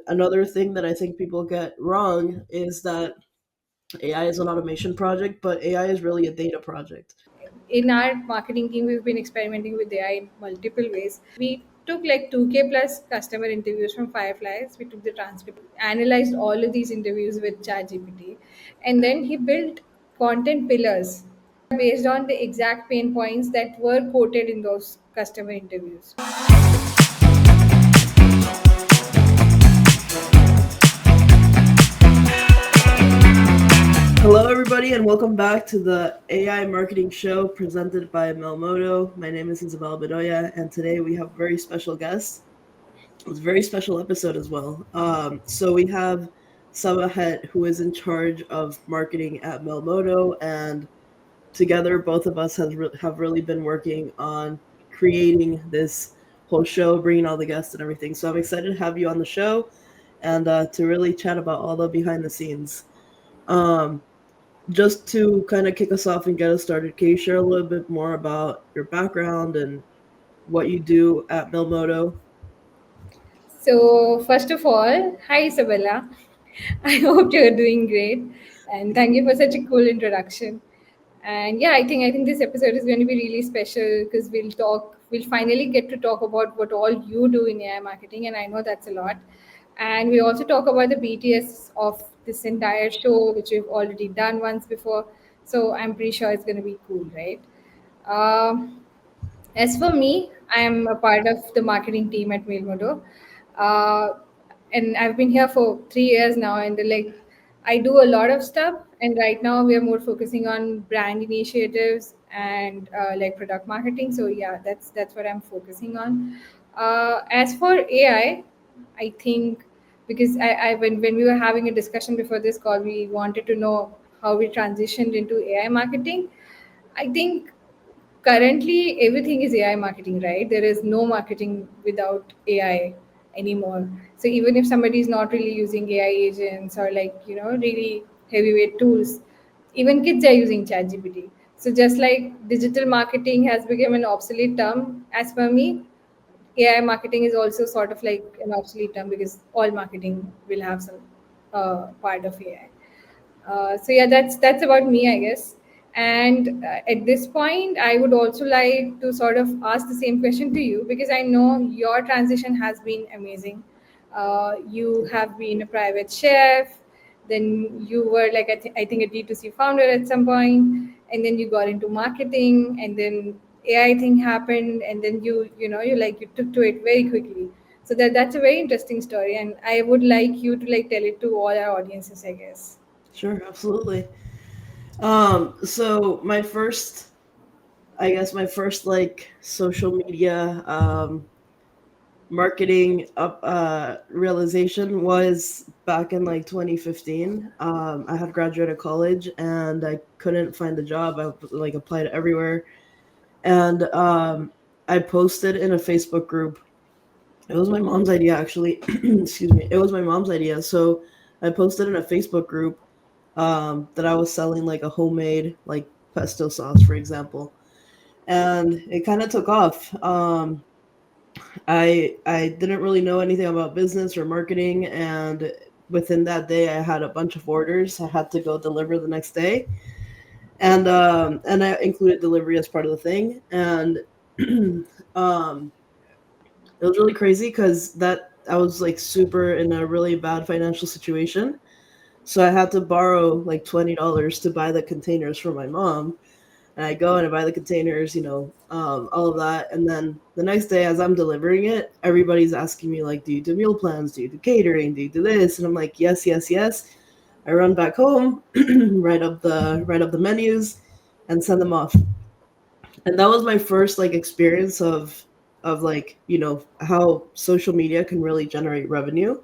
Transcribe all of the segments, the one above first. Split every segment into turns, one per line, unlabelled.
another thing that I think people get wrong is that AI is an automation project, but AI is really a data project.
In our marketing team, we've been experimenting with AI in multiple ways. We took like 2K plus customer interviews from Fireflies. We took the transcript, analyzed all of these interviews with ChatGPT, and then he built content pillars based on the exact pain points that were quoted in those customer interviews.
Hello, everybody, and welcome back to the AI Marketing Show presented by Mailmodo. My name is Isabella Bedoya, and today we have a very special guest. It's a very special episode as well. So we have Sabahet, who is in charge of marketing at Mailmodo, and together, both of us have really been working on creating this whole show, bringing all the guests and everything. So I'm excited to have you on the show and to really chat about all the behind the scenes. Um, just to kind of kick us off and get us started, can you share a little bit more about your background and what you do at Milmodo?
So, first of all, hi Isabella. I hope you're doing great, and thank you for such a cool introduction. And yeah, I think this episode is going to be really special because we'll finally get to talk about what all you do in AI marketing, and I know that's a lot. And we also talk about the BTS of this entire show, which we've already done once before. So I'm pretty sure it's going to be cool, right? Um, as for me, I am a part of the marketing team at Mailmodo. Uh, and I've been here for 3 years now, and I do a lot of stuff. And right now, we are more focusing on brand initiatives and like product marketing. So yeah, that's what I'm focusing on. As for AI, I think because when we were having a discussion before this call, we wanted to know how we transitioned into AI marketing. I think currently everything is AI marketing, right? There is no marketing without AI anymore. So even if somebody is not really using AI agents or really heavyweight tools, even kids are using ChatGPT. So just like digital marketing has become an obsolete term, as per me, AI marketing is also sort of like an obsolete term because all marketing will have some part of AI. So yeah, that's about me, I guess. And at this point, I would also like to sort of ask the same question to you because I know your transition has been amazing. You have been a private chef, then you were like I think a D2C founder at some point, and then you got into marketing, and then AI thing happened, and then you took to it very quickly. So that's a very interesting story, and I would like you to like tell it to all our audiences, I guess.
Sure, absolutely. So my first like social media marketing up realization was back in like 2015. I had graduated college and I couldn't find a job. I like applied everywhere, and I posted in a Facebook group. It was my mom's idea, actually. Excuse me. It was my mom's idea. So I posted in a Facebook group that I was selling like a homemade like pesto sauce, for example, and it kind of took off. I didn't really know anything about business or marketing, and within that day, I had a bunch of orders. I had to go deliver the next day, and I included delivery as part of the thing, and um, it was really crazy because that I was like super in a really bad financial situation. So I had to borrow like $20 to buy the containers for my mom. And I go and I buy the containers, all of that. And then the next day, as I'm delivering it, everybody's asking me like, "Do you do meal plans? Do you do catering? Do you do this?" And I'm like, "Yes, yes, yes." I run back home, write up the menus, and send them off. And that was my first like experience of like how social media can really generate revenue.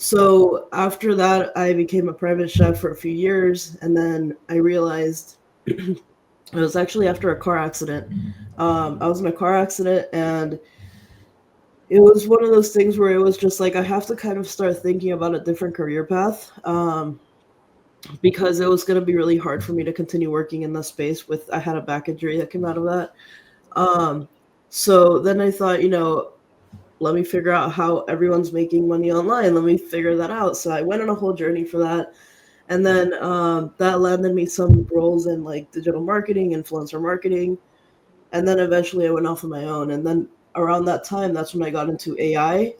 So after that, I became a private chef for a few years, and then I realized it was actually after a car accident. I was in a car accident, and it was one of those things where it was just like I have to kind of start thinking about a different career path, because it was going to be really hard for me to continue working in the space. With I had a back injury that came out of that. Um, so then I thought, let me figure out how everyone's making money online. Let me figure that out. So I went on a whole journey for that. And then that landed me some roles in like digital marketing, influencer marketing. And then eventually I went off on my own. And then around that time, that's when I got into AI.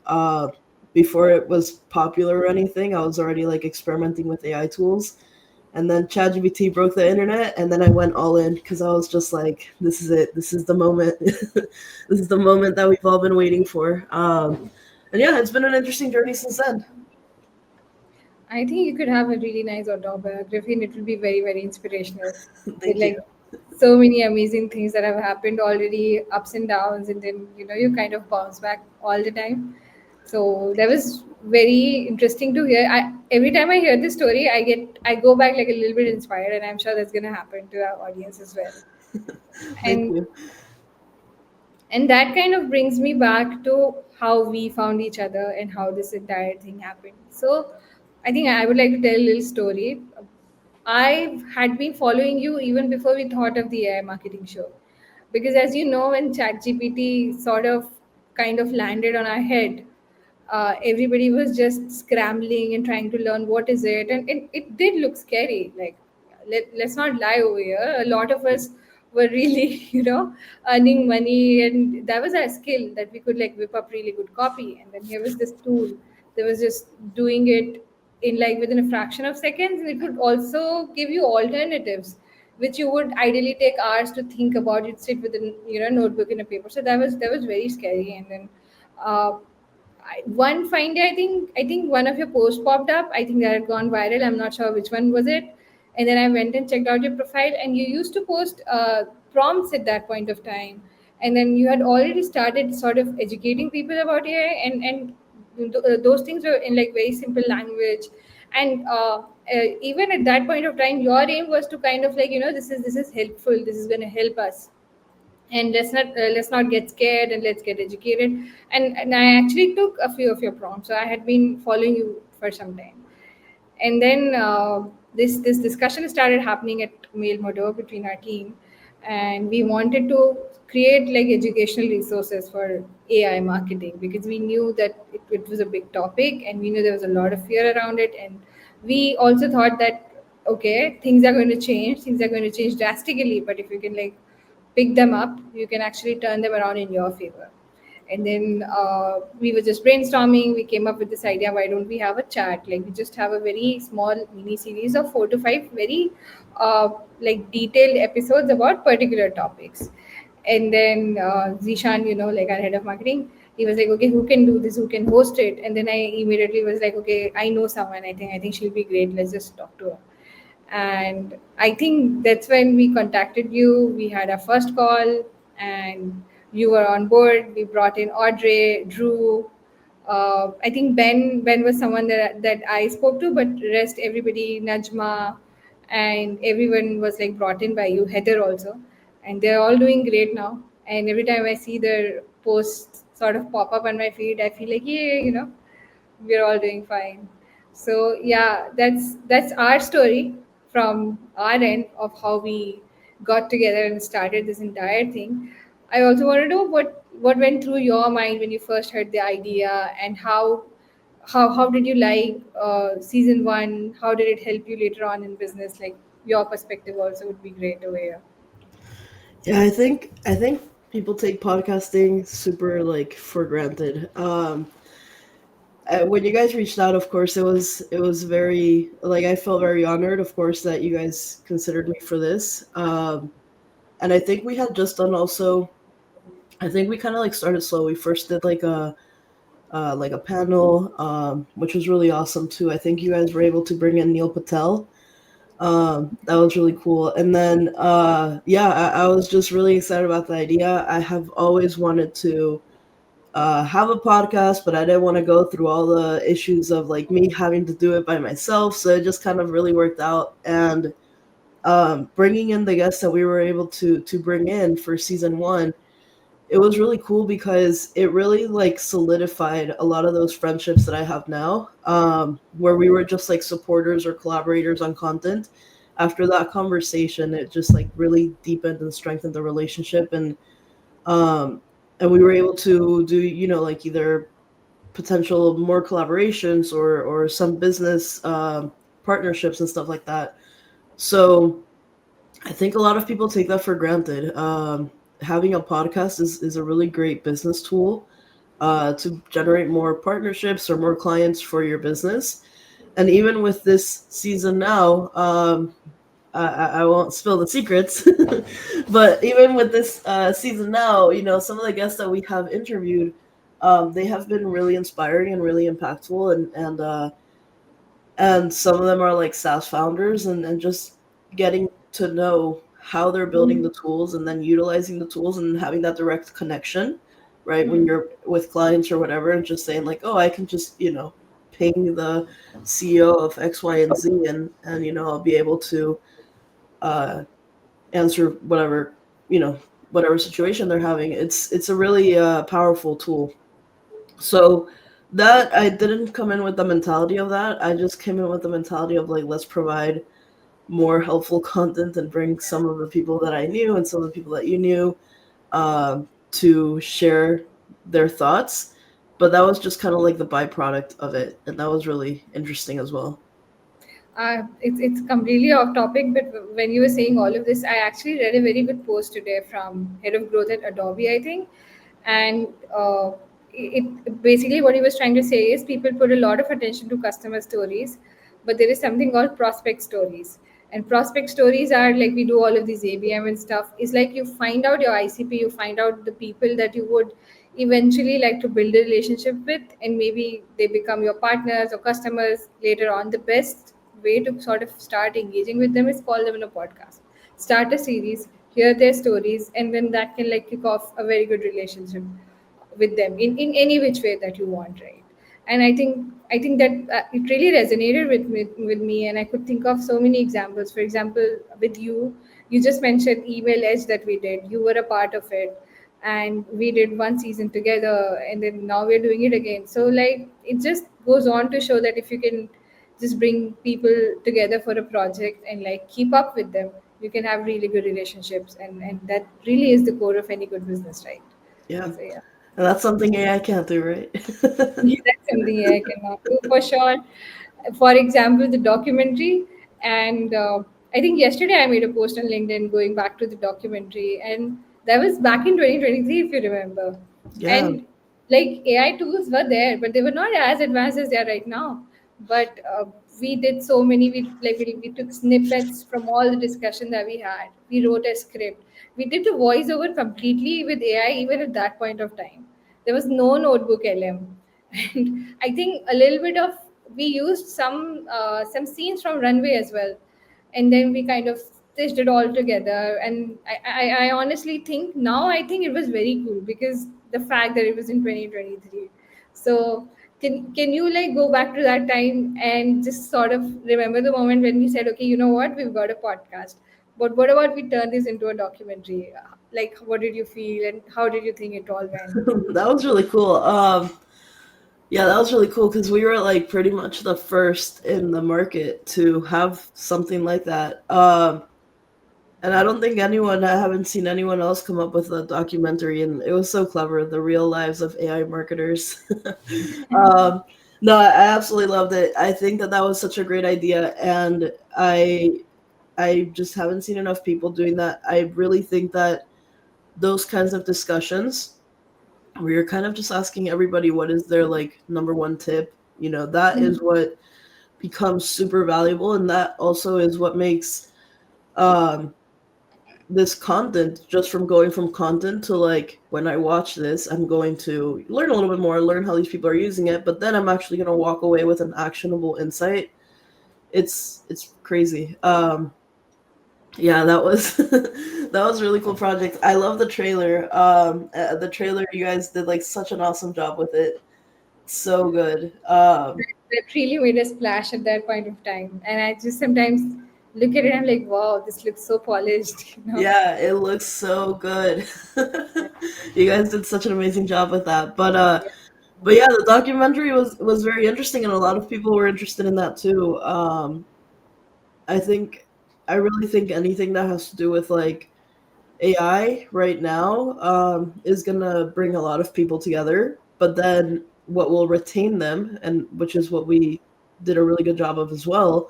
Before it was popular or anything, I was already like experimenting with AI tools. And then ChatGPT broke the internet, and then I went all in because I was just like, "This is it. This is the moment. This is the moment that we've all been waiting for." And yeah, it's been an interesting journey since then.
I think you could have a really nice autobiography and it will be very, very inspirational with
Thank you.
like so many amazing things that have happened already, ups and downs, and then you kind of bounce back all the time. So that was very interesting to hear. Every time I hear this story, I go back like a little bit inspired, and I'm sure that's gonna happen to our audience as well.
Thank
And
you.
that kind of brings me back to how we found each other and how this entire thing happened. So I think I would like to tell a little story. I had been following you even before we thought of the AI marketing show. Because as you know, when ChatGPT sort of kind of landed on our head, everybody was just scrambling and trying to learn what is it. And it did look scary. Like, let's not lie over here. A lot of us were really, earning money. And that was our skill that we could like whip up really good copy. And then here was this tool that was just doing it in like within a fraction of seconds. And it would also give you alternatives which you would ideally take hours to think about. You'd sit with a notebook and a paper. So that was very scary. And then uh, one fine day, I think one of your posts popped up. I think that had gone viral. I'm not sure which one was it. And then I went and checked out your profile, and you used to post prompts at that point of time. And then you had already started sort of educating people about AI, and those things were in like very simple language. And even at that point of time, your aim was to kind of like this is helpful. This is going to help us, and let's not get scared, and let's get educated. And I actually took a few of your prompts, so I had been following you for some time. And then this discussion started happening at Mailmodo between our team, and we wanted to create like educational resources for AI marketing, because we knew that it was a big topic, and we knew there was a lot of fear around it. And we also thought that, okay, things are going to change drastically, but if you can like pick them up, you can actually turn them around in your favor. And then we were just brainstorming. We came up with this idea: why don't we have a chat? Like, we just have a very small mini series of 4 to 5 very like detailed episodes about particular topics. And then Zishan, like our head of marketing, he was like, okay, who can do this? Who can host it? And then I immediately was like, okay, I know someone. I think she'll be great. Let's just talk to her. And I think that's when we contacted you. We had our first call, and you were on board. We brought in Audrey, Drew. I think Ben was someone that I spoke to, but rest everybody, Najma, and everyone was like brought in by you. Heather also, and they're all doing great now. And every time I see their posts sort of pop up on my feed, I feel like, yeah, we're all doing fine. So yeah, that's our story from our end of how we got together and started this entire thing. I also want to know what went through your mind when you first heard the idea, and how did you like season one? How did it help you later on in business? Like, your perspective also would be great over here.
Yeah, I think people take podcasting super like for granted. When you guys reached out, of course, it was very like I felt very honored, of course, that you guys considered me for this. And I think we had just done also. I think we kind of like started slow. We first did like a panel, which was really awesome too. I think you guys were able to bring in Neil Patel. That was really cool. And then yeah, I was just really excited about the idea. I have always wanted to have a podcast, but I didn't want to go through all the issues of like me having to do it by myself. So it just kind of really worked out. And bringing in the guests that we were able to bring in for season one, it was really cool because it really like solidified a lot of those friendships that I have now, where we were just like supporters or collaborators on content. After that conversation, it just like really deepened and strengthened the relationship. And and we were able to do, like either potential more collaborations or some business partnerships and stuff like that. So I think a lot of people take that for granted. Having a podcast is a really great business tool to generate more partnerships or more clients for your business. And even with this season now, I won't spill the secrets, but even with this season now, some of the guests that we have interviewed, they have been really inspiring and really impactful, and some of them are like SaaS founders, and just getting to know how they're building the tools and then utilizing the tools and having that direct connection, right? When
Mm.
you're with clients or whatever, and just saying like, oh, I can just ping the CEO of X, Y, and Z, and I'll be able to uh, answer you know whatever situation they're having. It's a really powerful tool. So that I didn't come in with the mentality of that. I just came in with the mentality of like, let's provide more helpful content and bring some of the people that I knew and some of the people that you knew to share their thoughts. But that was just kind of like the byproduct of it, and that was really interesting as well.
It's completely off topic, but when you were saying all of this, I actually read a very good post today from head of growth at Adobe, I think, and basically what he was trying to say is people put a lot of attention to customer stories, but there is something called prospect stories. And prospect stories are like we do all of these ABM and stuff. It's like you find out your ICP, you find out the people that you would eventually like to build a relationship with, and maybe they become your partners or customers later on. The best way to sort of start engaging with them is call them in a podcast, start a series, hear their stories, and then that can like kick off a very good relationship with them in any which way that you want, right? And I think that it really resonated with me, and I could think of so many examples. For example, with you just mentioned email edge that we did. You were a part of it, and we did one season together, and then now we're doing it again. So like it just goes on to show that if you can just bring people together for a project and like keep up with them, you can have really good relationships, and that really is the core of any good business, right?
Yeah,
So yeah.
and that's something AI can't do, right?
That's something I cannot do for sure. For example, the documentary, and I think yesterday I made a post on LinkedIn going back to the documentary, and that was back in 2023, if you remember.
Yeah.
And like AI tools were there, but they were not as advanced as they are right now. But we did so many. We took snippets from all the discussion that we had. We wrote a script. We did the voiceover completely with AI, even at that point of time. There was no notebook LM, and I think a little bit of we used some scenes from Runway as well, and then we kind of stitched it all together. And I honestly think now I think it was very cool because the fact that it was in 2023. So can you like go back to that time and just sort of remember the moment when we said, okay, you know what, we've got a podcast, but what about we turn this into a documentary? Like, what did you feel, and how did you think it all went?
That was really cool. Yeah, that was really cool because we were like pretty much the first in the market to have something like that. And I don't think I haven't seen anyone else come up with a documentary, and it was so clever. The real lives of AI marketers. um, no, I absolutely loved it. I think that that was such a great idea, and I just haven't seen enough people doing that. I really think that those kinds of discussions where you're kind of just asking everybody what is their like number one tip, that is what becomes super valuable, and that also is what makes um this content, just from going from content to like, when I watch this, I'm going to learn a little bit more, learn how these people are using it, but then I'm actually going to walk away with an actionable insight. It's crazy. Yeah, that was that was a really cool project. I love the trailer. The trailer, you guys did like such an awesome job with it. So good.
That really made a splash at that point of time. And I just sometimes look at it and I'm like, wow, this looks so polished, you know.
Yeah, it looks so good.
Yeah.
You guys did such an amazing job with that.
Yeah.
But yeah, the documentary was very interesting, and a lot of people were interested in that too. I think I really think anything that has to do with like AI right now is gonna bring a lot of people together, but then what will retain them, and which is what we did a really good job of as well,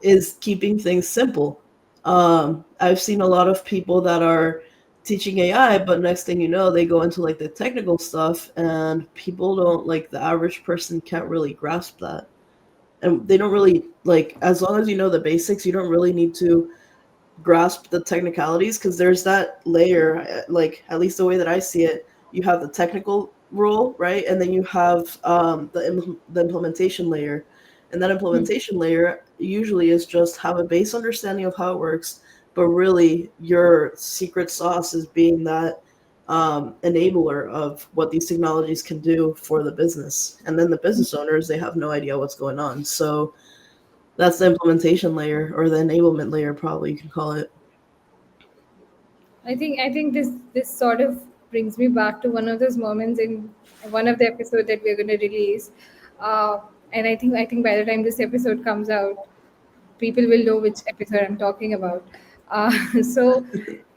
is keeping things simple. I've seen a lot of people that are teaching AI, but next thing you know, they go into like the technical stuff, and people don't like the average person can't really grasp that, and they don't really like as long as you know the basics, you don't really need to grasp the technicalities because there's that layer, like at least the way that I see it, you have the technical role, right? And then you have the implementation layer. And that implementation layer usually is just have a base understanding of how it works, but really your secret sauce is being that enabler of what these technologies can do for the business. And then the business owners, they have no idea what's going on. So that's the implementation layer or the enablement layer, probably you can call it.
I think this sort of brings me back to one of those moments in one of the episodes that we're going to release, and I think by the time this episode comes out, people will know which episode I'm talking about. So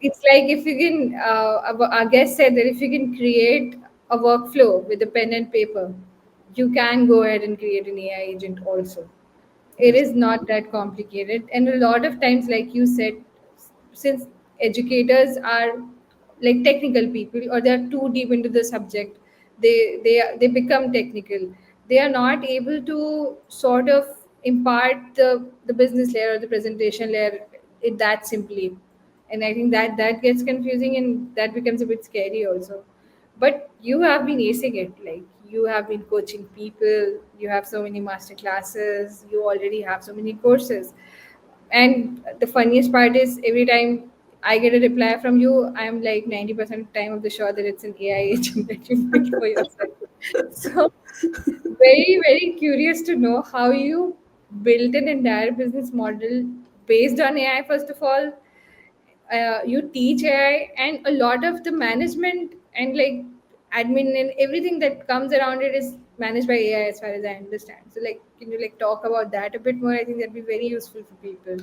it's like if you can, our guest said that if you can create a workflow with a pen and paper, you can go ahead and create an AI agent also. It
Yes.
is not that complicated, and a lot of times, like you said, since educators are like technical people or they are too deep into the subject, they become technical. They are not able to sort of impart the business layer or the presentation layer it that simply. And I think that gets confusing and that becomes a bit scary also. But you have been acing it. Like, you have been coaching people, you have so many master classes, you already have so many courses. And the funniest part is every time I get a reply from you, I'm like 90% of the time of the sure that it's an AI agent that you built for yourself. So very, very curious to know how you built an entire business model based on AI, first of all. You teach AI, and a lot of the management and like admin and everything that comes around it is managed by AI, as far as I understand. So, like, can you like talk about that a bit more? I think that'd be very useful for people.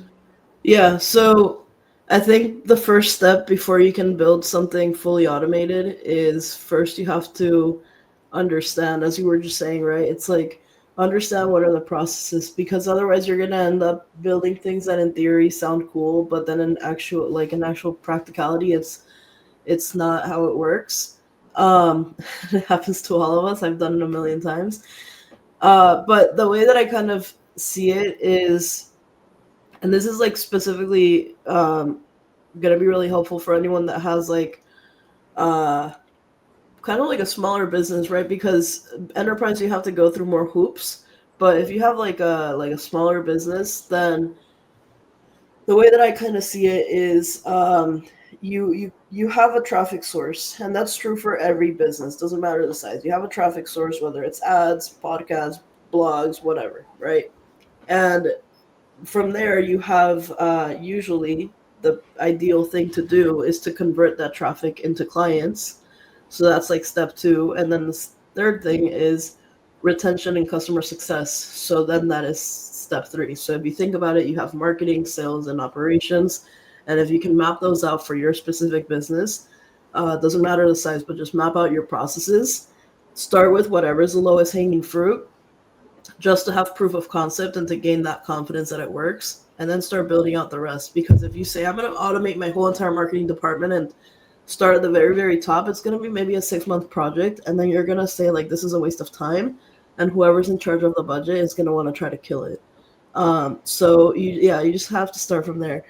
Yeah, so I think the first step before you can build something fully automated is first you have to understand, as you were just saying, right? It's like understand what are the processes, because otherwise you're gonna end up building things that in theory sound cool, but then in actual practicality, it's not how it works. It happens to all of us. I've done it a million times. But the way that I kind of see it is, and this is like specifically going to be really helpful for anyone that has like uh, kind of like a smaller business, right? Because enterprise, you have to go through more hoops. But if you have like a smaller business, then the way that I kind of see it is you have a traffic source, and that's true for every business. Doesn't matter the size. You have a traffic source, whether it's ads, podcasts, blogs, whatever, right? And from there, you have usually the ideal thing to do is to convert that traffic into clients. So that's like step two. And then the third thing is retention and customer success. So then that is step three. So if you think about it, you have marketing, sales, and operations. And if you can map those out for your specific business, doesn't matter the size, but just map out your processes. Start with whatever is the lowest hanging fruit, just to have proof of concept and to gain that confidence that it works, and then start building out the rest. Because if you say I'm going to automate my whole entire marketing department and start at the very, very top, it's going to be maybe a 6 month project, and then you're going to say like this is a waste of time, and whoever's in charge of the budget is going to want to try to kill it. So you just have to start from there.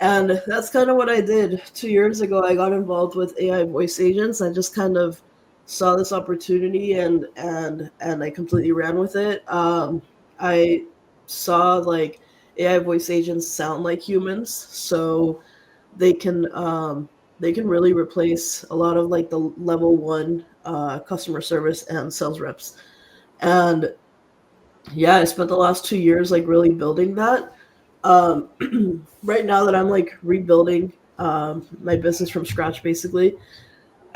And that's kind of what I did 2 years ago. I got involved with AI voice agents. I just kind of saw this opportunity, and I completely ran with it. I saw like AI voice agents sound like humans, so they can um, they can really replace a lot of like the level one customer service and sales reps. And yeah, I spent the last 2 years like really building that. Um, right now that I'm like rebuilding my business from scratch, basically,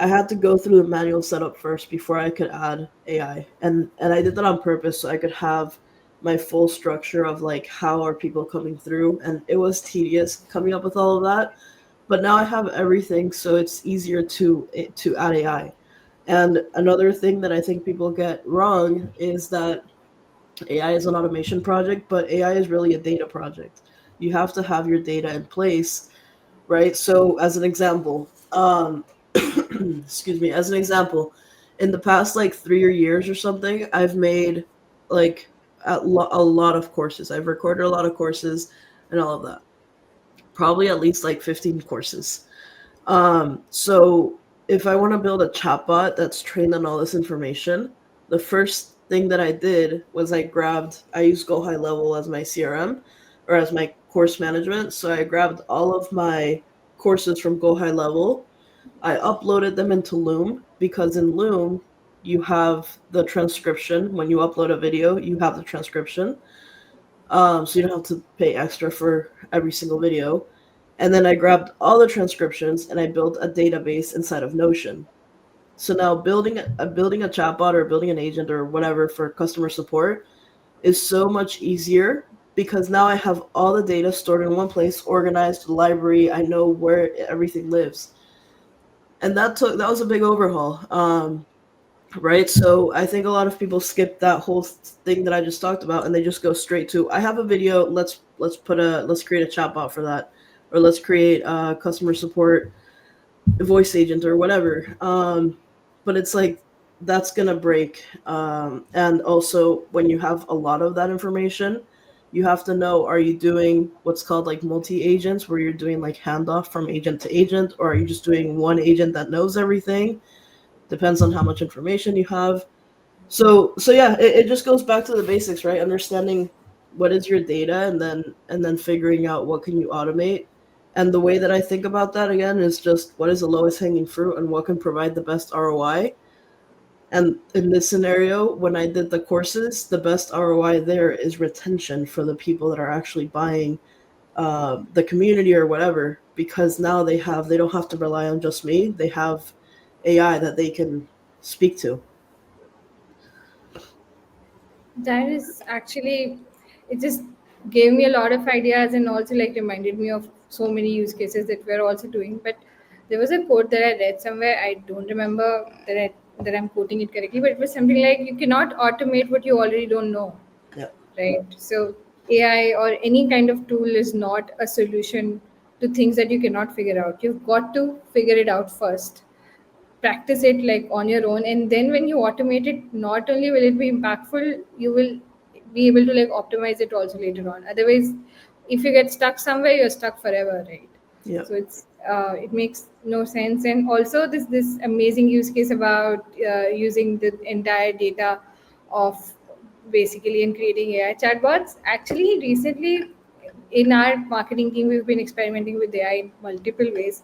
I had to go through the manual setup first before I could add AI, and I did that on purpose so I could have my full structure of like how are people coming through, and it was tedious coming up with all of that. but now I have everything, so it's easier to add AI. And another thing that I think people get wrong is that AI is an automation project, but AI is really a data project. You have to have your data in place, right? So, as an example, excuse me, as an example, in the past like 3 years or something, I've made like a lot of courses. I've recorded a lot of courses and all of that. Probably at least like 15 courses. So if I want to build a chatbot that's trained on all this information, the first thing that I did was I used Go High Level as my CRM or as my course management. So I grabbed all of my courses from Go High Level. I uploaded them into Loom because in Loom, you have the transcription. When you upload a video, you have the transcription. So you don't have to pay extra for every single video. And then I grabbed all the transcriptions and I built a database inside of Notion. So now building a chatbot or building an agent or whatever for customer support is so much easier because now I have all the data stored in one place, organized, library. I know where everything lives, and that was a big overhaul. Right? So I think a lot of people skip that whole thing that I just talked about, and they just go straight to I have a video. Let's create a chatbot for that, or let's create a customer support voice agent or whatever. But it's like that's gonna break. And also, when you have a lot of that information, you have to know: are you doing what's called like multi agents, where you're doing like handoff from agent to agent, or are you just doing one agent that knows everything? Depends on how much information you have. So yeah, it just goes back to the basics, right? Understanding what is your data, and then figuring out what can you automate. And the way that I think about that again is just what is the lowest hanging fruit and what can provide the best ROI. And in this scenario, when I did the courses, the best ROI there is retention for the people that are actually buying the community or whatever, because now they don't have to rely on just me. They have AI that they can speak to.
That is actually, it just gave me a lot of ideas and also like reminded me of so many use cases that we're also doing. But there was a quote that I read somewhere. I don't remember that I'm quoting it correctly, but it was something like you cannot automate what you already don't know,
Yeah.
right? So AI or any kind of tool is not a solution to things that you cannot figure out. You've got to figure it out first, practice it like on your own, and then when you automate it, not only will it be impactful, you will be able to like optimize it also later on. Otherwise, if you get stuck somewhere, you're stuck forever, right?
Yeah.
So it makes no sense. And also this amazing use case about using the entire data of basically in creating AI chatbots. Actually, recently in our marketing team, we've been experimenting with AI in multiple ways.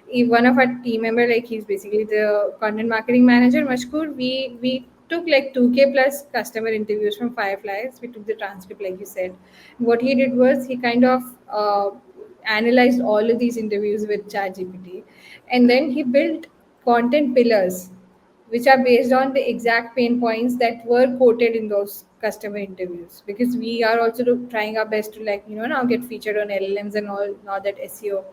One of our team member, like he's basically the content marketing manager, Mashkur. We took like 2K plus customer interviews from Fireflies. We took the transcript, like you said. What he did was he kind of analyzed all of these interviews with ChatGPT, and then he built content pillars which are based on the exact pain points that were quoted in those customer interviews, because we are also trying our best to like now get featured on LLMs and all, now that SEO,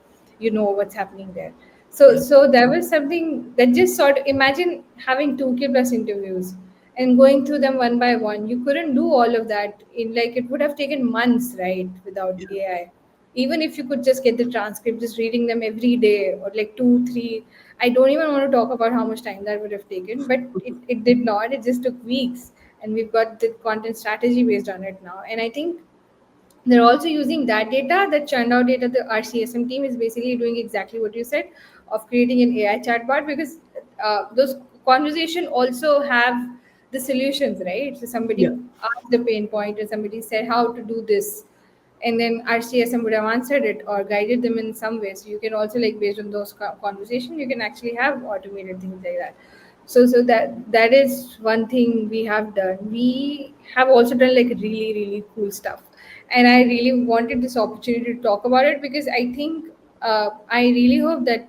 what's happening there. so
Yeah.
so there was something that just sort of, imagine having 2K plus interviews and going through them one by one. You couldn't do all of that in, like, it would have taken months, right, without
Yeah.
AI. Even if you could just get the transcript, just reading them every day or like 2 3, I don't even want to talk about how much time that would have taken, but it did not. It just took weeks, and we've got the content strategy based on it now. And I think they're also using that data, that churned out data. The RCSM team is basically doing exactly what you said, of creating an AI chatbot, because those conversation also have the solutions, right? So
Yeah.
somebody asked the pain point, or somebody said how to do this, and then RCSM would have answered it or guided them in some way. So you can also, like, based on those conversation, you can actually have automated things like that. So that is one thing we have done. We have also done like really really cool stuff, and I really wanted this opportunity to talk about it, because I think I really hope that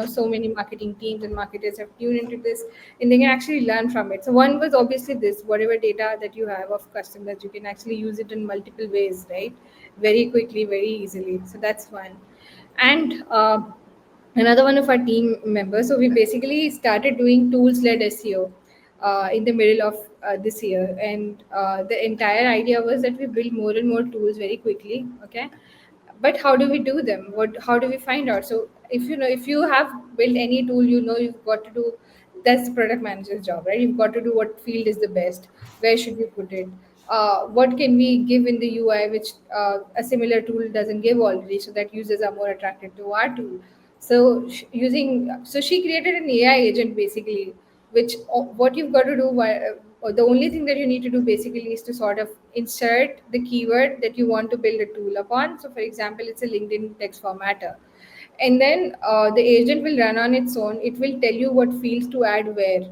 so many marketing teams and marketers have tuned into this, and they can actually learn from it. So one was obviously this: whatever data that you have of customers, you can actually use it in multiple ways, right? Very quickly, very easily. So that's one. And another one of our team members. So we basically started doing tools-led SEO in the middle of this year, and the entire idea was that we build more and more tools very quickly. Okay, but how do we do them? How do we find out? So if you have built any tool, you've got to do. That's the product manager's job, right? You've got to do what field is the best. Where should we put it? What can we give in the UI which a similar tool doesn't give already, so that users are more attracted to our tool. So she created an AI agent basically, which what you've got to do. The only thing that you need to do basically is to sort of insert the keyword that you want to build a tool upon. So, for example, it's a LinkedIn text formatter, and then the agent will run on its own. It will tell you what fields to add where.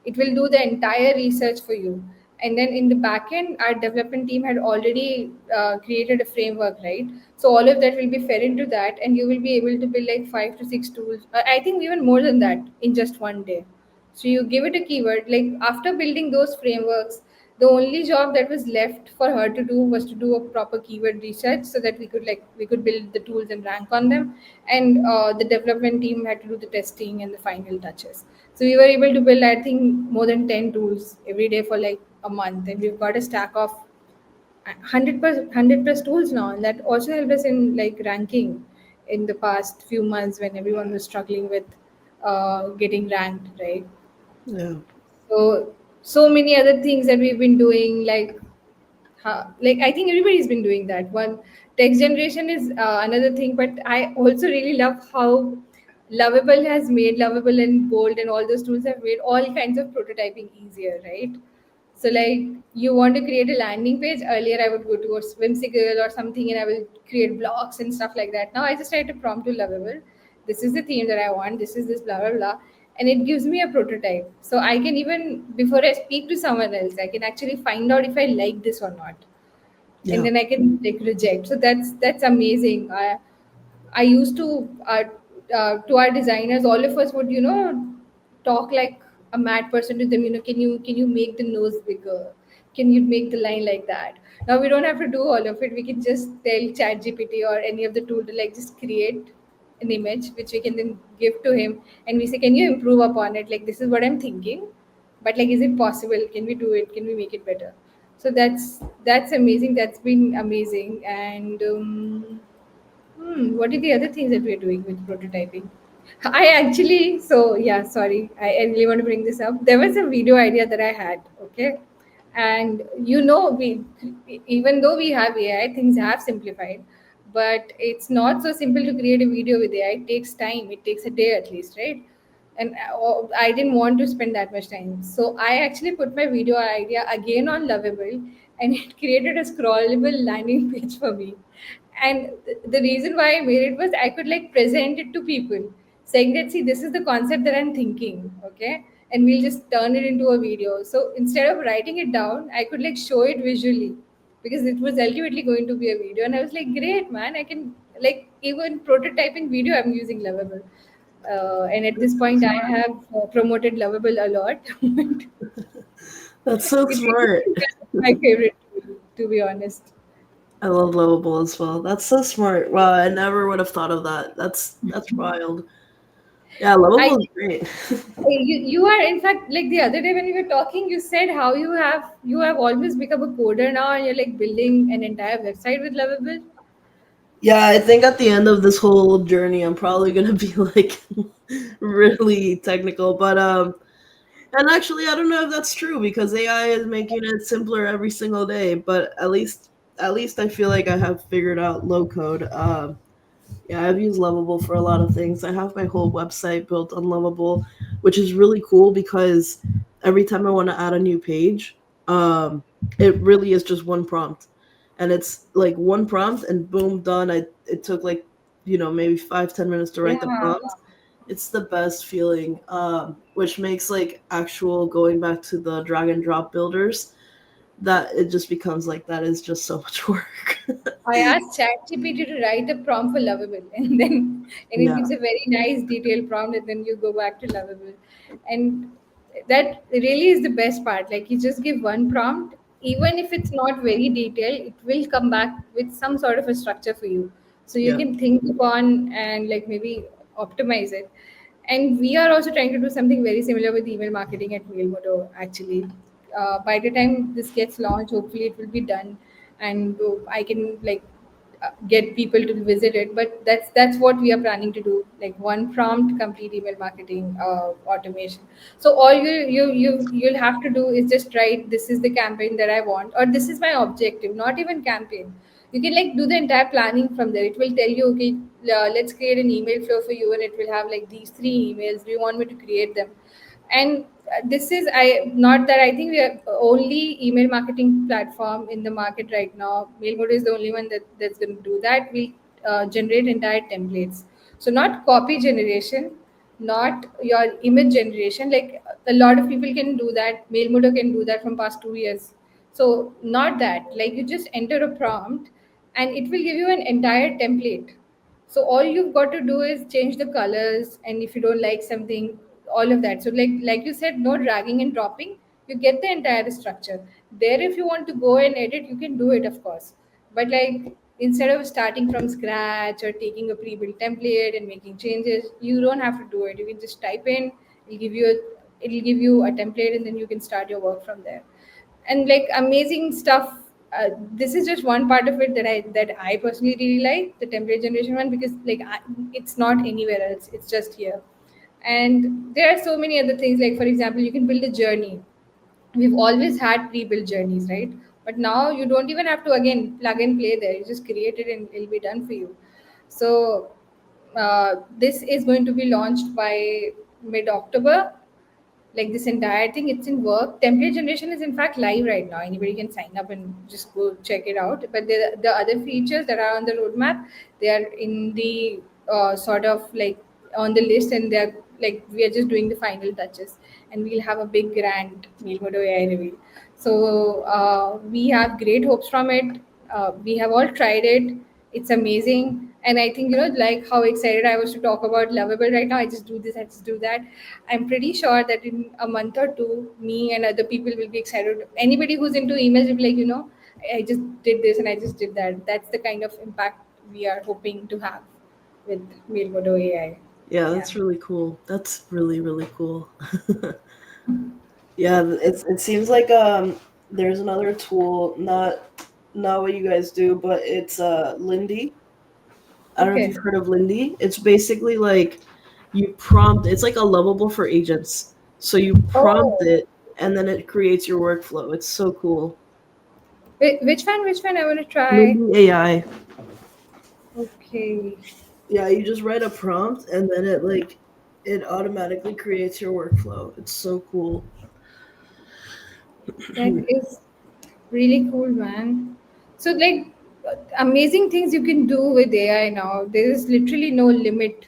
It will do the entire research for you. And then in the backend, our development team had already created a framework, right? So all of that will be fed into that, and you will be able to build like 5 to 6 tools. I think even more than that in just one day. So you give it a keyword. Like after building those frameworks, the only job that was left for her to do was to do a proper keyword research, so that we could build the tools and rank on them. And the development team had to do the testing and the final touches. So we were able to build, I think, more than 10 tools every day for like a month, and we've got a stack of 100 plus tools now, and that also helped us in like ranking in the past few months when everyone was struggling with getting ranked, right?
Yeah.
So many other things that we've been doing, like I think everybody's been doing that. One, text generation is another thing, but I also really love how Lovable and Bold and all those tools have made all kinds of prototyping easier, right? So like you want to create a landing page. Earlier I would go to a Whimsical or something and I will create blocks and stuff like that. Now I just write a prompt to Lovable. This is the theme that I want. This is this blah blah blah, and it gives me a prototype. So I can, even before I speak to someone else, I can actually find out if I like this or not, and
Yeah.
then I can like reject. So that's amazing. I used to our designers, all of us would, talk like a mad person to them. Can you make the nose bigger? Can you make the line like that? Now we don't have to do all of it. We can just tell ChatGPT or any of the tool to like just create an image which we can then give to him, and we say, can you improve upon it? Like this is what I'm thinking, but like, is it possible? Can we do it? Can we make it better? So that's amazing. That's been amazing. And what are the other things that we're doing with prototyping? I actually, so yeah, sorry, I really want to bring this up. There was a video idea that I had, okay? And even though we have AI, things have simplified, but it's not so simple to create a video with AI. It takes time, it takes a day at least, right? And I didn't want to spend that much time. So I actually put my video idea again on Lovable, and it created a scrollable landing page for me. And the reason why I made it was I could like present it to people, saying that, see, this is the concept that I'm thinking, okay? And we'll just turn it into a video. So instead of writing it down, I could like show it visually, because it was ultimately going to be a video. And I was like, great, man, I can like even prototyping video, I'm using Lovable. And at this
That's so
point, I
smart.
have promoted Lovable a lot. It
That's so
really
smart.
is my favorite tool, to be honest.
I love Lovable as well. That's so smart. Wow, I never would have thought of that. That's wild. Yeah,
I
Lovable is great.
you are, in fact, like the other day when we were talking, you said how you have almost become a coder now, and you're like building an entire website with Lovable.
Yeah, I think at the end of this whole journey, I'm probably gonna be like really technical, but and actually, I don't know if that's true because AI is making it simpler every single day. But at least I feel like I have figured out low code. Yeah, I've used Lovable for a lot of things. I have my whole website built on Lovable, which is really cool because every time I want to add a new page, it really is just one prompt, and it's like one prompt and boom, done. It took like maybe 5-10 minutes to write the
Yeah,
prompt. It's the best feeling, which makes like actual going back to the drag and drop builders that it just becomes like that is just so much work.
I asked ChatGPT to write a prompt for Lovable, and it
Yeah,
gives a very nice detailed prompt, and then you go back to Lovable, and that really is the best part. Like you just give one prompt, even if it's not very detailed, it will come back with some sort of a structure for you, so you
yeah.
can think upon and like maybe. optimize it. And we are also trying to do something very similar with email marketing at Mailmodo, actually. By the time this gets launched, hopefully it will be done, and I can like get people to visit it. But that's what we are planning to do, like one prompt complete email marketing automation. So all you'll have to do is just write, this is the campaign that I want, or this is my objective, not even campaign. You can like do the entire planning from there. It will tell you, okay, let's create an email flow for you, and it will have like these three emails, do you want me to create them? And this is, I not that I think we are only email marketing platform in the market right now. Mailmodo is the only one that's going to do that. We generate entire templates, so not copy generation, not your image generation. Like a lot of people can do that, Mailmodo can do that from past 2 years. So not that, like you just enter a prompt and it will give you an entire template. So all you've got to do is change the colors, and if you don't like something, all of that. So like you said, no dragging and dropping. You get the entire structure. There, if you want to go and edit, you can do it, of course. But like instead of starting from scratch or taking a pre-built template and making changes, you don't have to do it. You can just type in. It'll give you it'll give you a template, and then you can start your work from there. And like amazing stuff. This is just one part of it that I personally really like, the template generation one, because like it's not anywhere else, it's just here. And there are so many other things, like for example, you can build a journey. We've always had pre-built journeys, right? But now you don't even have to again plug and play there. You just create it and it'll be done for you. So this is going to be launched by mid October. Like this entire thing, it's in work. Template generation is in fact live right now. Anybody can sign up and just go check it out. But the other features that are on the roadmap, they are in the sort of like on the list, and they're like we are just doing the final touches, and we'll have a big grand Mailmodo AI reveal. So we have great hopes from it. We have all tried it. It's amazing. And I think, like how excited I was to talk about Lovable right now. I just do this, I just do that. I'm pretty sure that in a month or two, me and other people will be excited. Anybody who's into emails will be like, I just did this and I just did that. That's the kind of impact we are hoping to have with Mailmodo AI.
Yeah,
Yeah.
that's really cool. That's really really cool. Yeah, it seems like there's another tool, not what you guys do, but it's Lindy. I don't know if
Okay.
you've heard of Lindy. It's basically like you prompt. It's like a lovable for agents. So you prompt
Oh,
it, and then it creates your workflow. It's so cool.
which one? Which one? I want to try.
Lindy AI.
Okay.
Yeah, you just write a prompt, and then it automatically creates your workflow. It's so cool.
That is really cool, man. So, like, amazing things you can do with AI now. There is literally no limit.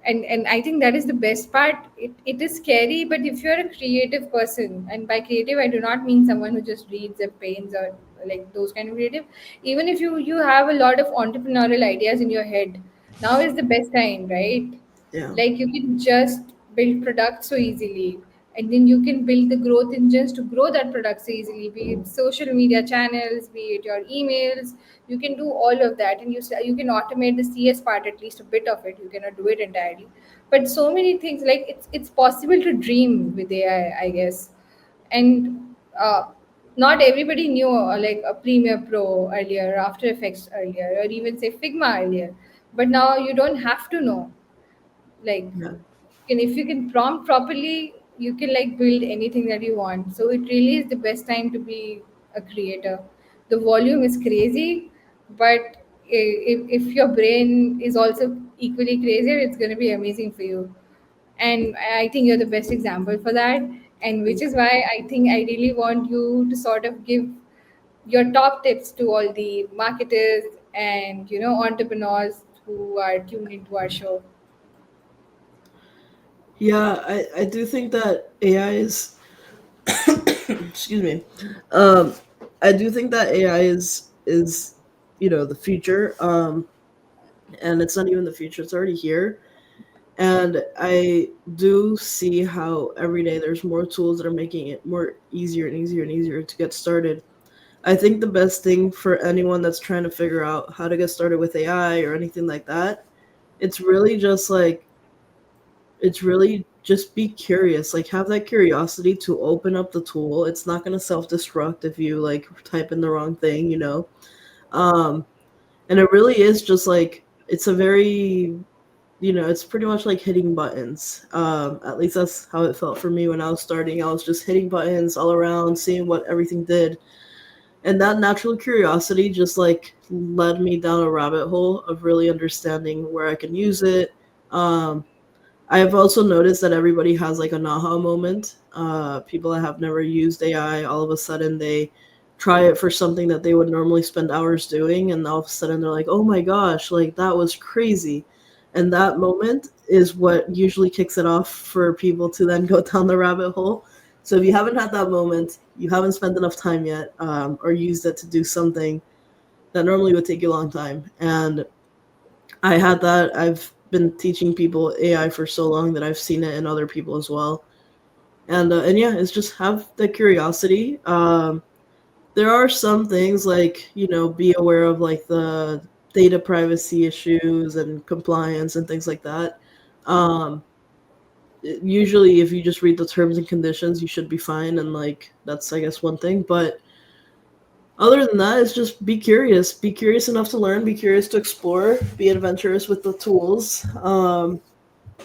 And I think that is the best part. It is scary, but if you're a creative person, and by creative I do not mean someone who just reads and paints or like those kind of creative. Even if you have a lot of entrepreneurial ideas in your head, now is the best time, right?
Yeah.
Like you can just build products so easily, and then you can build the growth engines to grow that product so easily, be it social media channels, be it your emails. You can do all of that, and you can automate the CS part, at least a bit of it. You cannot do it entirely, but so many things. Like it's possible to dream with AI, I guess. And not everybody knew like a Premiere Pro earlier, After Effects earlier, or even say Figma earlier. But now you don't have to know. Like,
Yeah.
and if you can prompt properly, you can like build anything that you want. So it really is the best time to be a creator. The volume is crazy, but if your brain is also equally crazier, it's going to be amazing for you. And I think you're the best example for that, and which
Thank
is
you.
why I think I really want you to sort of give your top tips to all the marketers and entrepreneurs who are tuned into our show.
Yeah, I do think that AI is excuse me. Um I do think that AI is the future. And it's not even the future, it's already here. And I do see how every day there's more tools that are making it more easier and easier and easier to get started. I think the best thing for anyone that's trying to figure out how to get started with AI or anything like that, it's really just like it's really just be curious. Like, have that curiosity to open up the tool. It's not going to self destruct if you like type in the wrong thing, you know. Um, and it really is just like it's a very, you know, it's pretty much like hitting buttons. At least that's how it felt for me when I was starting. I was just hitting buttons all around, seeing what everything did, and that natural curiosity just like led me down a rabbit hole of really understanding where I can use it. Um, I've also noticed that everybody has like an aha moment. People that have never used AI, all of a sudden they try it for something that they would normally spend hours doing, and all of a sudden they're like, "Oh my gosh, like that was crazy!" And that moment is what usually kicks it off for people to then go down the rabbit hole. So if you haven't had that moment, you haven't spent enough time yet, or used it to do something that normally would take you a long time. And I had that. I've been teaching people AI for so long that I've seen it in other people as well. And yeah, it's just have the curiosity. There are some things like, you know, be aware of like the data privacy issues and compliance and things like that. Um, Usually, if you just read the terms and conditions, you should be fine. And like that's, I guess, one thing. But other than that, it's just be curious. Be curious enough to learn. Be curious to explore. Be adventurous with the tools.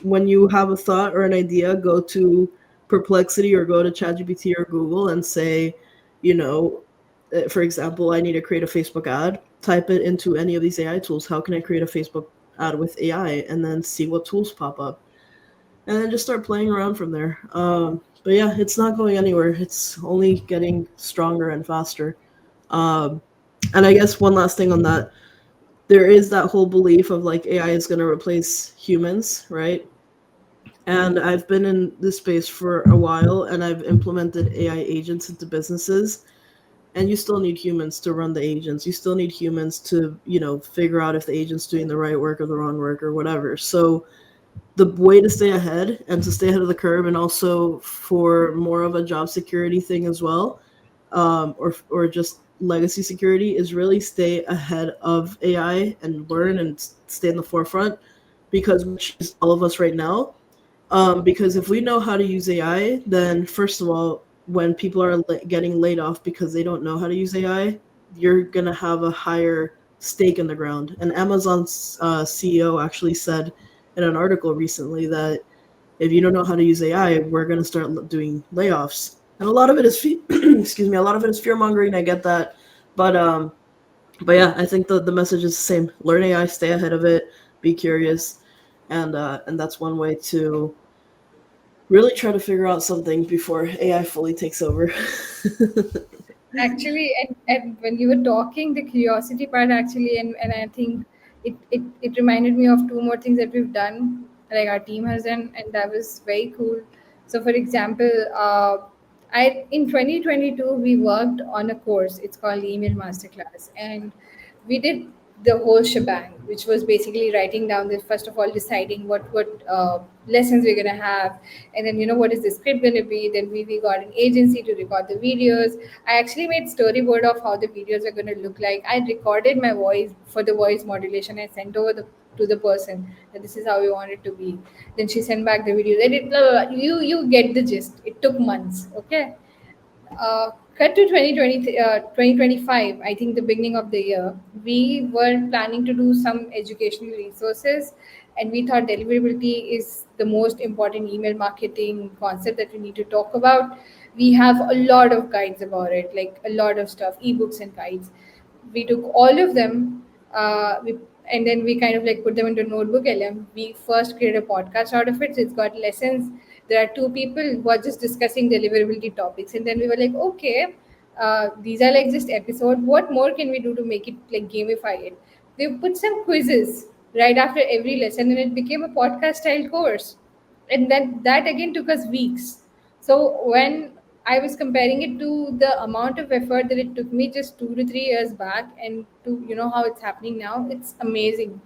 When you have a thought or an idea, go to Perplexity or go to ChatGPT or Google and say, you know, for example, I need to create a Facebook ad. Type it into any of these AI tools. How can I create a Facebook ad with AI? And then see what tools pop up. And then just start playing around from there. But yeah, it's not going anywhere. It's only getting stronger and faster. Um, and I guess one last thing on that, there is that whole belief of like AI is going to replace humans, right? And I've been in this space for a while and I've implemented AI agents into businesses. And you still need humans to run the agents. You still need humans to, you know, figure out if the agent's doing the right work or the wrong work or whatever. So the way to stay ahead and to stay ahead of the curve, and also for more of a job security thing as well, or just legacy security, is really stay ahead of AI and learn and stay in the forefront, because which is all of us right now. Because if we know how to use AI, then first of all, when people are getting laid off because they don't know how to use AI, you're gonna have a higher stake in the ground. And Amazon's CEO actually said in an article recently that if you don't know how to use AI, we're gonna start doing layoffs. And a lot of it is excuse me, a lot of it is fear mongering. I get that, but but yeah, I think the message is the same. Learn AI, stay ahead of it, be curious, and that's one way to really try to figure out something before AI fully takes over.
Actually, and when you were talking, the curiosity part actually, and I think it reminded me of two more things that we've done, like our team has done, and that was very cool. So, for example, I in 2022 we worked on a course. It's called Email Masterclass, and we did the whole shebang, which was basically writing down the first of all deciding what lessons we're gonna have, and then what is the script gonna be. Then we got an agency to record the videos. I actually made storyboard of how the videos are gonna look like. I recorded my voice for the voice modulation. I sent over to the person that this is how we want it to be. Then she sent back the videos. Edit, blah, blah, blah. You get the gist. It took months. Okay. Cut to 2025, I think the beginning of the year, we were planning to do some educational resources, and we thought deliverability is the most important email marketing concept that we need to talk about. We have a lot of guides about it, like a lot of stuff, ebooks and guides. We took all of them, and then we kind of like put them into notebook LM. We first created a podcast out of it, so it's got lessons. There are two people who are just discussing deliverability topics, and then we were like, okay, these are like just episode. What more can we do to make it like gamify it? We put some quizzes right after every lesson, and it became a podcast style course, and then that again took us weeks. So when I was comparing it to the amount of effort that it took me just 2 to 3 years back, and to how it's happening now, it's amazing.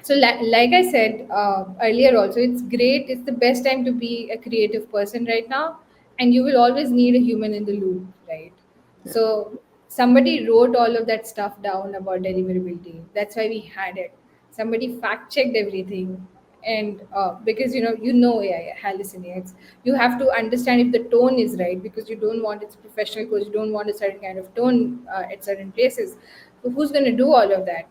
So like I said earlier also, it's great. It's the best time to be a creative person right now, and you will always need a human in the loop, right?
Yeah.
So somebody wrote all of that stuff down about deliverability. That's why we had it. Somebody fact checked everything, And because AI hallucinates, you have to understand if the tone is right, because you don't want it's professional, because you don't want a certain kind of tone at certain places. So who's going to do all of that?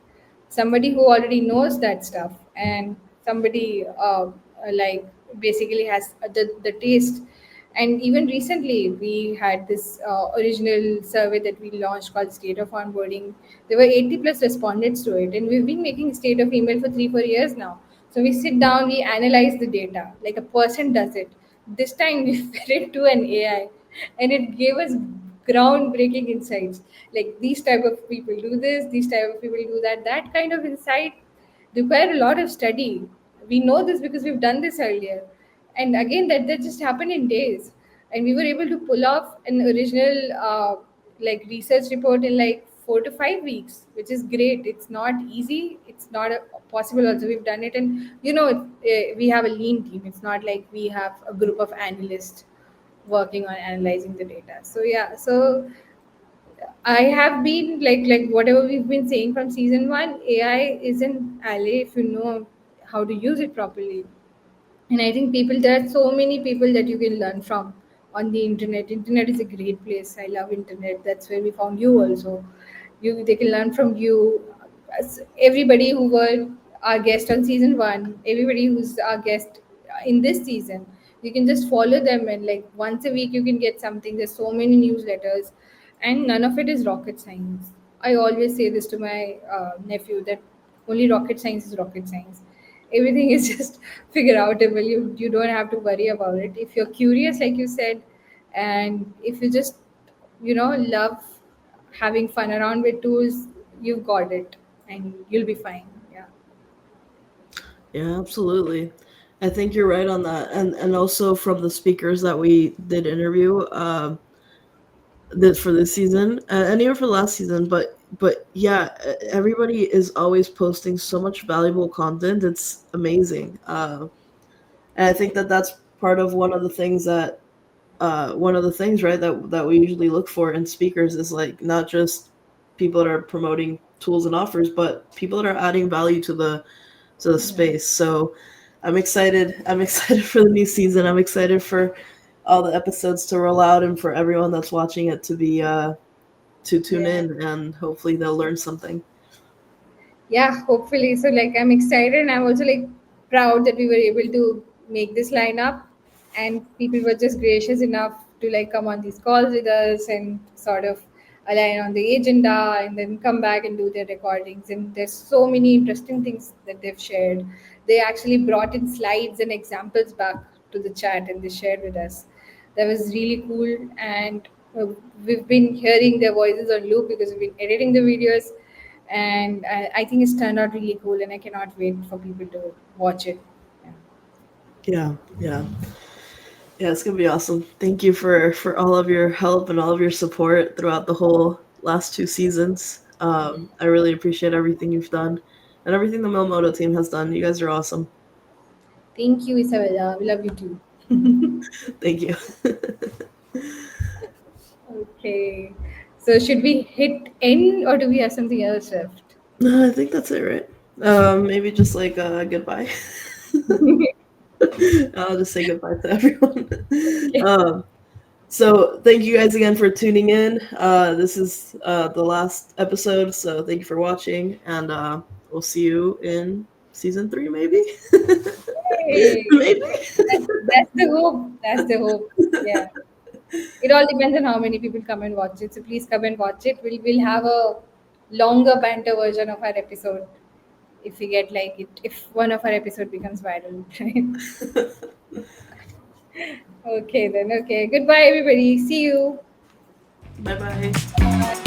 Somebody who already knows that stuff, and somebody like basically has the taste. And even recently, we had this original survey that we launched called State of Onboarding. There were 80 plus respondents to it, and we've been making state of email for 3 4 years now. So we sit down, we analyze the data like a person does it. This time we fed it to an AI, and it gave us groundbreaking insights. Like these type of people do this, these type of people do that. That kind of insight require a lot of study. We know this because we've done this earlier. And again, that just happened in days. And we were able to pull off an original like research report in like 4 to 5 weeks, which is great. It's not easy. It's not possible. Also, we've done it, and we have a lean team. It's not like we have a group of analysts working on analyzing the data. So yeah, so I have been like whatever we've been saying from season one, AI is an ally if you know how to use it properly. And I think people, there are so many people that you can learn from on the internet. Internet is a great place. I love internet. That's where we found you also. They can learn from you. Everybody who were our guest on season one, everybody who's our guest in this season, you can just follow them, and like once a week you can get something. There's so many newsletters, and none of it is rocket science. I always say this to my nephew, that only rocket science is rocket science. Everything is just figure outable. You don't have to worry about it if you're curious, like you said, and if you just love having fun around with tools, you've got it, and you'll be fine. Yeah.
Yeah, absolutely. I think you're right on that. And also from the speakers that we did interview, this for this season, and even for last season, but yeah, everybody is always posting so much valuable content. It's amazing. And I think that that's part of one of the things, right, that we usually look for in speakers is like not just people that are promoting tools and offers, but people that are adding value to the
Yeah.
space. So I'm excited. I'm excited for the new season. I'm excited for all the episodes to roll out and for everyone that's watching it to be to tune
Yeah.
in, and hopefully they'll learn something.
Yeah, hopefully. So like I'm excited, and I'm also like proud that we were able to make this lineup, and people were just gracious enough to like come on these calls with us and sort of align on the agenda, and then come back and do their recordings. And there's so many interesting things that they've shared. They actually brought in slides and examples back to the chat, and they shared with us. That was really cool. And we've been hearing their voices on loop because we've been editing the videos, and I think it's turned out really cool, and I cannot wait for people to watch it. Yeah.
Yeah, yeah, yeah. It's gonna be awesome. Thank you for all of your help and all of your support throughout the whole last two seasons. I really appreciate everything you've done and everything the Mailmodo team has done. You guys are awesome.
Thank you, Isabella. We love you too.
Thank you.
Okay. So should we hit end, or do we have something else left?
No, I think that's it, right? Maybe just like goodbye. I'll just say goodbye to everyone.
Okay.
um, so thank you guys again for tuning in. This is the last episode, so thank you for watching, and we'll see you in season 3, maybe.
Hey,
Maybe.
that's the hope. That's the hope. Yeah. It all depends on how many people come and watch it. So please come and watch it. We'll have a longer banter version of our episode if we get like it. If one of our episode becomes viral, right? Okay then. Okay. Goodbye, everybody. See you.
Bye bye.